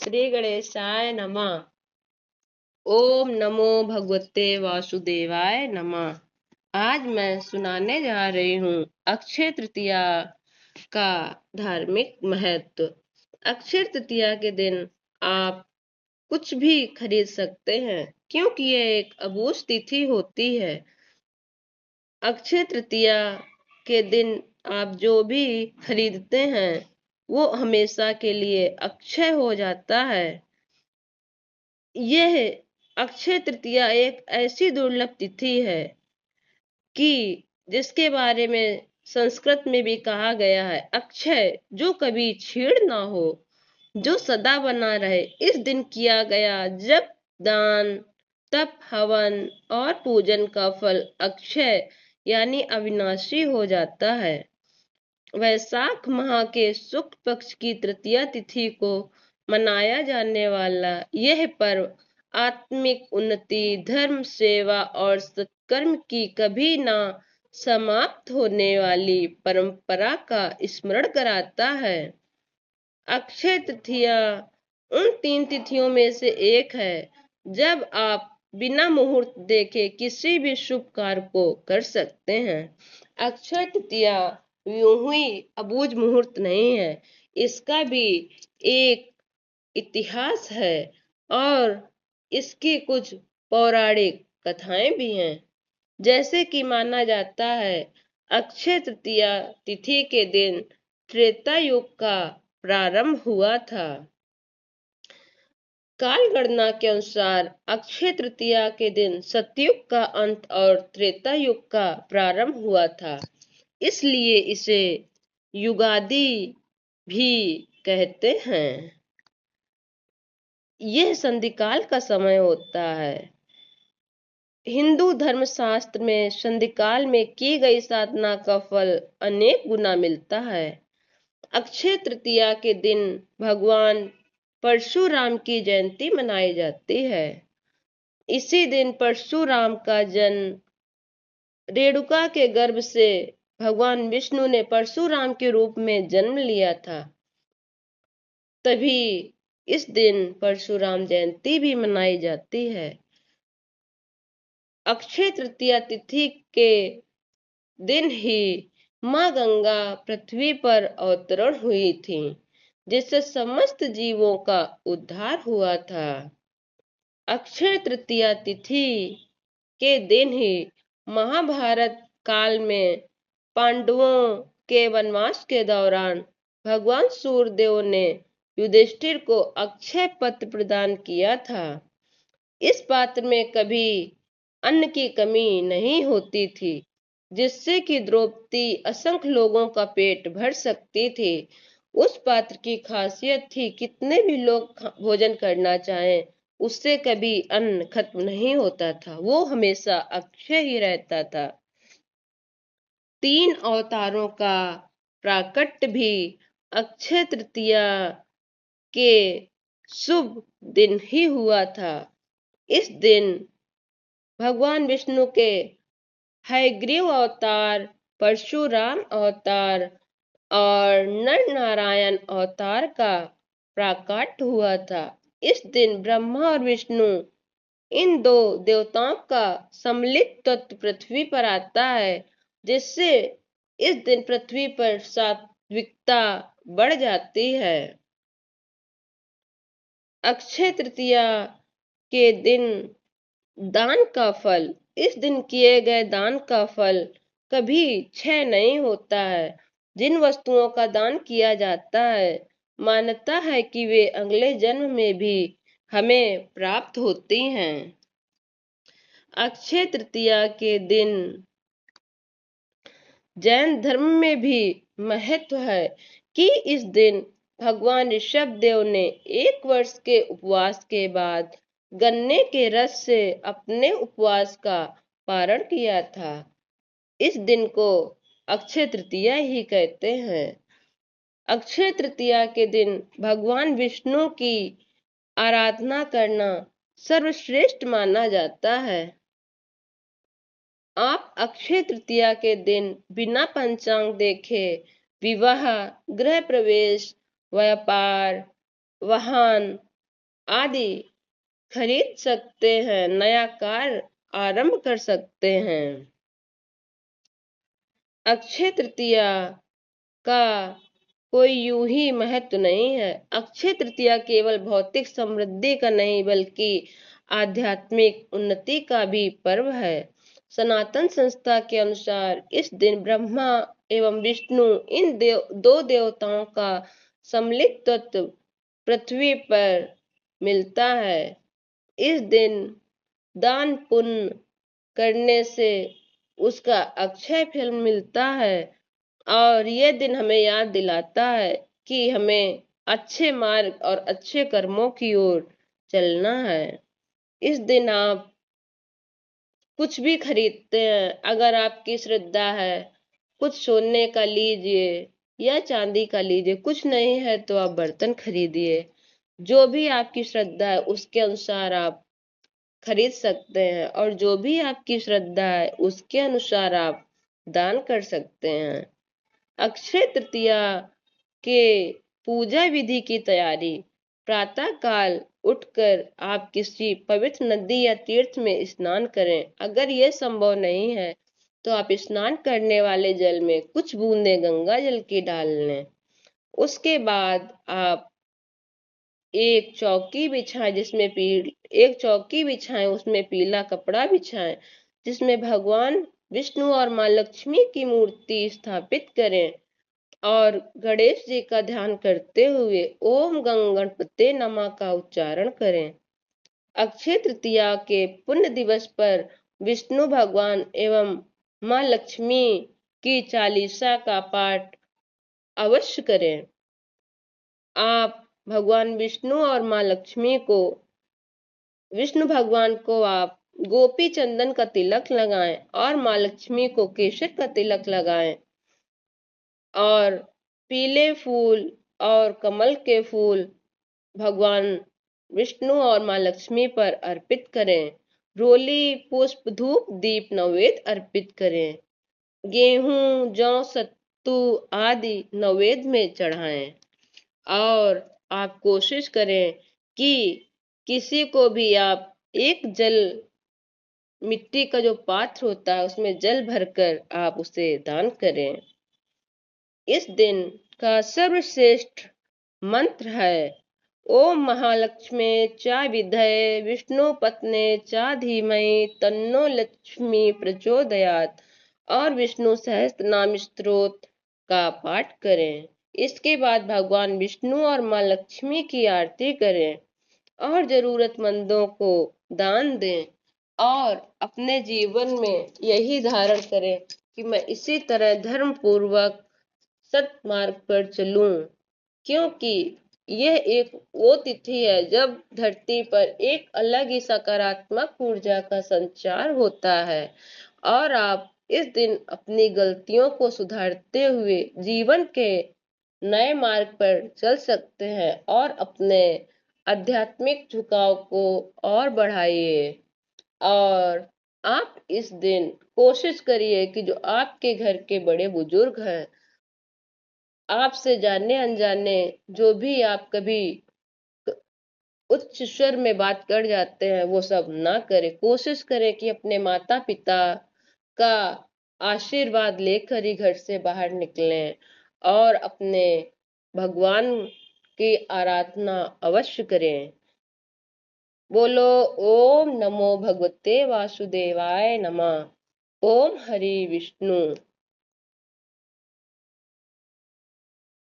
श्री गणेशाय नमः। ओम नमो भगवते वासुदेवाय नमः। आज मैं सुनाने जा रही हूँ अक्षय तृतीया का धार्मिक महत्व। अक्षय तृतीया के दिन आप कुछ भी खरीद सकते हैं, क्योंकि यह एक अबूझ तिथि होती है। अक्षय तृतीया के दिन आप जो भी खरीदते हैं वो हमेशा के लिए अक्षय हो जाता है। यह अक्षय तृतीया एक ऐसी दुर्लभ तिथि है कि जिसके बारे में संस्कृत में भी कहा गया है, अक्षय जो कभी छीड़ ना हो, जो सदा बना रहे। इस दिन किया गया जब दान, तप, हवन और पूजन का फल अक्षय यानी अविनाशी हो जाता है। वैशाख माह के शुक्ल पक्ष की तृतीया तिथि को मनाया जाने वाला यह पर्व आत्मिक उन्नति, धर्म, सेवा और सत्कर्म की कभी ना समाप्त होने वाली परंपरा का स्मरण कराता है। अक्षय तृतीया उन 3 तिथियों में से एक है जब आप बिना मुहूर्त देखे किसी भी शुभ कार्य को कर सकते हैं। अक्षय तृतीया यूं ही अबूझ मुहूर्त नहीं है, इसका भी एक इतिहास है और इसकी कुछ पौराणिक कथाएं भी हैं। जैसे कि माना जाता है, अक्षय तृतीया तिथि के दिन त्रेता युग का प्रारंभ हुआ था। काल गणना के अनुसार अक्षय तृतीया के दिन सतयुग का अंत और त्रेता युग का प्रारंभ हुआ था, इसलिए इसे युगादि भी कहते हैं। यह संधिकाल का समय होता है। हिंदू धर्मशास्त्र में संधिकाल में की गई साधना का फल अनेक गुना मिलता है। अक्षय तृतीया के दिन भगवान परशुराम की जयंती मनाई जाती है। इसी दिन परशुराम का जन्म रेणुका के गर्भ से भगवान विष्णु ने परशुराम के रूप में जन्म लिया था। तभी इस दिन परशुराम जयंती भी मनाई जाती है। अक्षय तृतीया तिथि के दिन ही माँ गंगा पृथ्वी पर अवतरण हुई थी, जिससे समस्त जीवों का उद्धार हुआ था। अक्षय तृतीया तिथि के दिन ही महाभारत काल में पांडवों के वनवास के दौरान भगवान सूर्यदेव ने युधिष्ठिर को अक्षय पत्र प्रदान किया था। इस पात्र में कभी अन्न की कमी नहीं होती थी, जिससे कि द्रौपदी असंख्य लोगों का पेट भर सकती थी। उस पात्र की खासियत थी, कितने भी लोग भोजन करना चाहें, उससे कभी अन्न खत्म नहीं होता था, वो हमेशा अक्षय ही रहता था। 3 अवतारों का प्राकट्य भी अक्षय तृतीया के शुभ दिन ही हुआ था। इस दिन भगवान विष्णु के हयग्रीव अवतार, परशुराम अवतार और नर नारायण अवतार का प्राकट्य हुआ था। इस दिन ब्रह्मा और विष्णु इन 2 देवताओं का सम्मिलित तत्व पृथ्वी पर आता है, जिससे इस दिन पृथ्वी पर सात्विकता बढ़ जाती है। अक्षय तृतीया के दिन दान का फल, इस दिन किए गए दान का फल कभी क्षय नहीं होता है। जिन वस्तुओं का दान किया जाता है, मान्यता है कि वे अगले जन्म में भी हमें प्राप्त होती हैं। अक्षय तृतीया के दिन जैन धर्म में भी महत्व है कि इस दिन भगवान ऋषभ देव ने 1 वर्ष के उपवास के बाद गन्ने के रस से अपने उपवास का पारण किया था। इस दिन को अक्षय तृतीया ही कहते हैं। अक्षय तृतीया के दिन भगवान विष्णु की आराधना करना सर्वश्रेष्ठ माना जाता है। आप अक्षय तृतीया के दिन बिना पंचांग देखे विवाह, गृह प्रवेश, व्यापार, वाहन, आदि खरीद सकते हैं, नया कार्य आरंभ कर सकते हैं। अक्षय तृतीया का कोई यूं ही महत्व नहीं है। अक्षय तृतीया केवल भौतिक समृद्धि का नहीं बल्कि आध्यात्मिक उन्नति का भी पर्व है। सनातन संस्था के अनुसार इस दिन ब्रह्मा एवं विष्णु इन दो देवताओं का सम्मिलित तत्व पृथ्वी पर मिलता है। इस दिन दान पुण्य करने से उसका अक्षय फल मिलता है और ये दिन हमें याद दिलाता है कि हमें अच्छे मार्ग और अच्छे कर्मों की ओर चलना है। इस दिन आप कुछ भी खरीदते हैं, अगर आपकी श्रद्धा है, कुछ सोने का लीजिए या चांदी का लीजिए, कुछ नहीं है तो आप बर्तन खरीदिए। जो भी आपकी श्रद्धा है उसके अनुसार आप खरीद सकते हैं और जो भी आपकी श्रद्धा है उसके अनुसार आप दान कर सकते हैं। अक्षय तृतीया के पूजा विधि की तैयारी। प्रातः काल उठकर आप किसी पवित्र नदी या तीर्थ में स्नान करें। अगर यह संभव नहीं है तो आप स्नान करने वाले जल में कुछ बूंदें गंगा जल की डाल लें। उसके बाद आप एक चौकी बिछाएं एक चौकी बिछाएं, उसमें पीला कपड़ा बिछाएं, जिसमें भगवान विष्णु और माँ लक्ष्मी की मूर्ति स्थापित करें और गणेश जी का ध्यान करते हुए ओम गंग गणपते नमः का उच्चारण करें। अक्षय तृतीया के पुण्य दिवस पर विष्णु भगवान एवं माँ लक्ष्मी की चालीसा का पाठ अवश्य करें। आप भगवान विष्णु और माँ लक्ष्मी को विष्णु भगवान को आप गोपी चंदन का तिलक लगाएं और माँ लक्ष्मी को केसर का तिलक लगाएं और पीले फूल और कमल के फूल भगवान विष्णु और माँ लक्ष्मी पर अर्पित करें। रोली पुष्प धूप दीप नैवेद्य अर्पित करें। गेहूं जौ सत्तू आदि नैवेद्य में चढ़ाएं और आप कोशिश करें कि किसी को भी आप एक जल मिट्टी का जो पात्र होता है उसमें जल भरकर आप उसे दान करें। इस दिन का सर्वश्रेष्ठ मंत्र है ओम महालक्ष्मी चा विद्महे विष्णु पत्ने चा धीमहि तन्नो लक्ष्मी प्रचोदयात् और विष्णु सहस्त्र नाम स्तोत्र का पाठ करें। इसके बाद भगवान विष्णु और माँ लक्ष्मी की आरती करें और जरूरतमंदों को दान दें और अपने जीवन में यही धारण करें कि मैं इसी तरह धर्म पूर्वक सत्मार्ग पर चलूं, क्योंकि यह एक वो तिथि है जब धरती पर एक अलग ही सकारात्मक ऊर्जा का संचार होता है और आप इस दिन अपनी गलतियों को सुधारते हुए जीवन के नए मार्ग पर चल सकते हैं और अपने आध्यात्मिक झुकाव को और बढ़ाइए। और आप इस दिन कोशिश करिए कि जो आपके घर के बड़े बुजुर्ग हैं, आपसे जाने अनजाने जो भी आप कभी उच्च स्वर में बात कर जाते हैं वो सब ना करें। कोशिश करें कि अपने माता पिता का आशीर्वाद लेकर ही घर से बाहर निकलें और अपने भगवान की आराधना अवश्य करें। बोलो ओम नमो भगवते वासुदेवाय नमः। ओम हरि विष्णु।